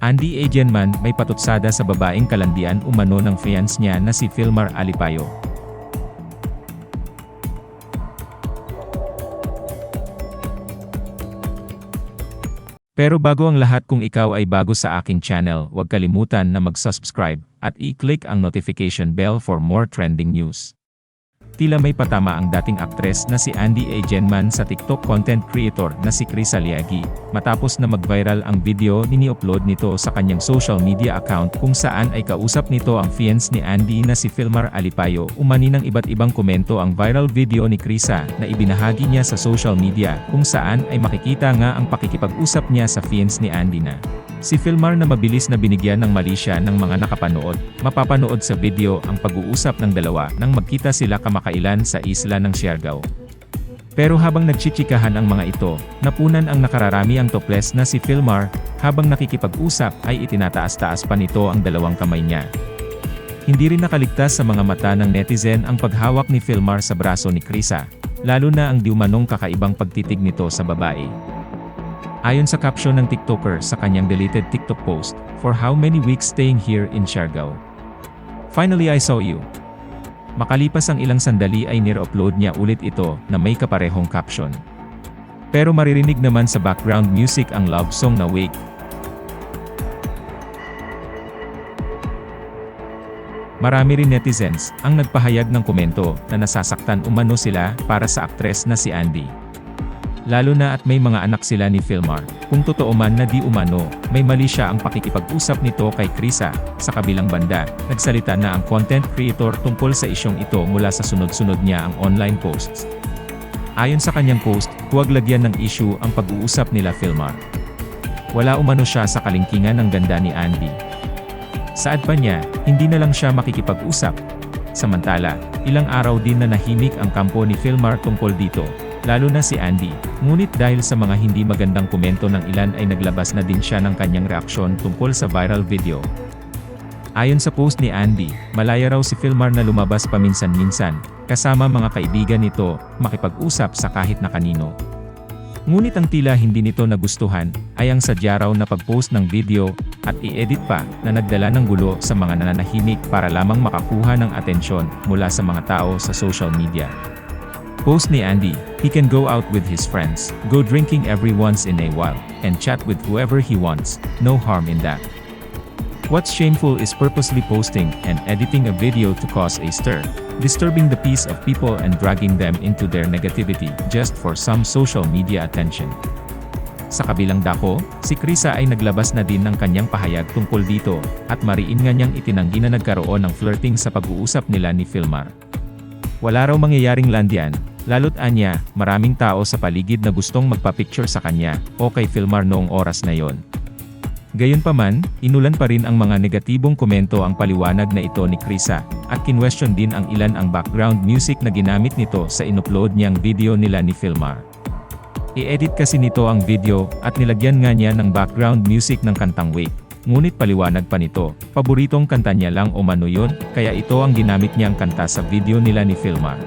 Andy Agenman may patutsada sa babaeng kalandian umano ng fiance niya na si Filmar Alipayo. Pero bago ang lahat, kung ikaw ay bago sa aking channel, huwag kalimutan na mag-subscribe at i-click ang notification bell for more trending news. Tila may patama ang dating aktres na si Andy Agenman sa TikTok content creator na si Chris Aliagi, matapos na mag-viral ang video ni-upload nito sa kanyang social media account kung saan ay kausap nito ang fiance ni Andy na si Filmar Alipayo. Umani ng iba't ibang komento ang viral video ni Krisa na ibinahagi niya sa social media, kung saan ay makikita nga ang pakikipag-usap niya sa fiance ni Andy na si Filmar na mabilis na binigyan ng mali siya ng mga nakapanood. Mapapanood sa video ang pag-uusap ng dalawa nang magkita sila kamakailan sa isla ng Siargao. Pero habang nagchichikahan ang mga ito, napunan ang nakararami ang topless na si Filmar. Habang nakikipag-usap ay itinataas-taas pa nito ang dalawang kamay niya. Hindi rin nakaligtas sa mga mata ng netizen ang paghawak ni Filmar sa braso ni Krisa, lalo na ang diumanong kakaibang pagtitig nito sa babae. Ayon sa caption ng TikToker sa kanyang deleted TikTok post, "For how many weeks staying here in Siargao? Finally I saw you." Makalipas ang ilang sandali ay nire-upload niya ulit ito na may kaparehong caption. Pero maririnig naman sa background music ang love song na Wake. Marami rin netizens ang nagpahayag ng komento na nasasaktan umano sila para sa aktres na si Andy. Lalo na at may mga anak sila ni Filmar. Kung totoo man na di umano, may mali siya ang pakikipag-usap nito kay Krisa. Sa kabilang banda, nagsalita na ang content creator tungkol sa isyong ito mula sa sunod-sunod niya ang online posts. Ayon sa kanyang post, huwag lagyan ng issue ang pag-uusap nila Filmar. Wala umano siya sa kalingkingan ng ganda ni Andy. Saad pa niya, hindi na lang siya makikipag-usap. Samantala, ilang araw din na nahimik ang kampo ni Filmar tungkol dito, lalo na si Andy. Ngunit dahil sa mga hindi magandang komento ng ilan ay naglabas na din siya ng kanyang reaksyon tungkol sa viral video. Ayon sa post ni Andy, malaya raw si Filmar na lumabas paminsan-minsan, kasama mga kaibigan nito, makipag-usap sa kahit na kanino. Ngunit ang tila hindi nito nagustuhan, ay ang sadya raw na pag-post ng video, at i-edit pa, na nagdala ng gulo sa mga nananahimik para lamang makakuha ng atensyon mula sa mga tao sa social media. Post ni Andy, he can go out with his friends, go drinking every once in a while, and chat with whoever he wants, no harm in that. What's shameful is purposely posting and editing a video to cause a stir, disturbing the peace of people and dragging them into their negativity just for some social media attention. Sa kabilang dako, si Krisa ay naglabas na din ng kanyang pahayag tungkol dito, at mariin nga niyang itinanggi na nagkaroon ng flirting sa pag-uusap nila ni Filmar. Wala raw mangyayaring landyan, lalo't anya, maraming tao sa paligid na gustong magpa-picture sa kanya, o kay Filmar noong oras na yon. Gayunpaman, inulan pa rin ang mga negatibong komento ang paliwanag na ito ni Krisa, at kinwestiyon din ang ilan ang background music na ginamit nito sa inupload niyang video nila ni Filmar. I-edit kasi nito ang video, at nilagyan nga niya ng background music ng kantang Wake. Ngunit paliwanag pa nito, paboritong kanta niya lang umano yun, kaya ito ang ginamit niyang kanta sa video nila ni Filmar.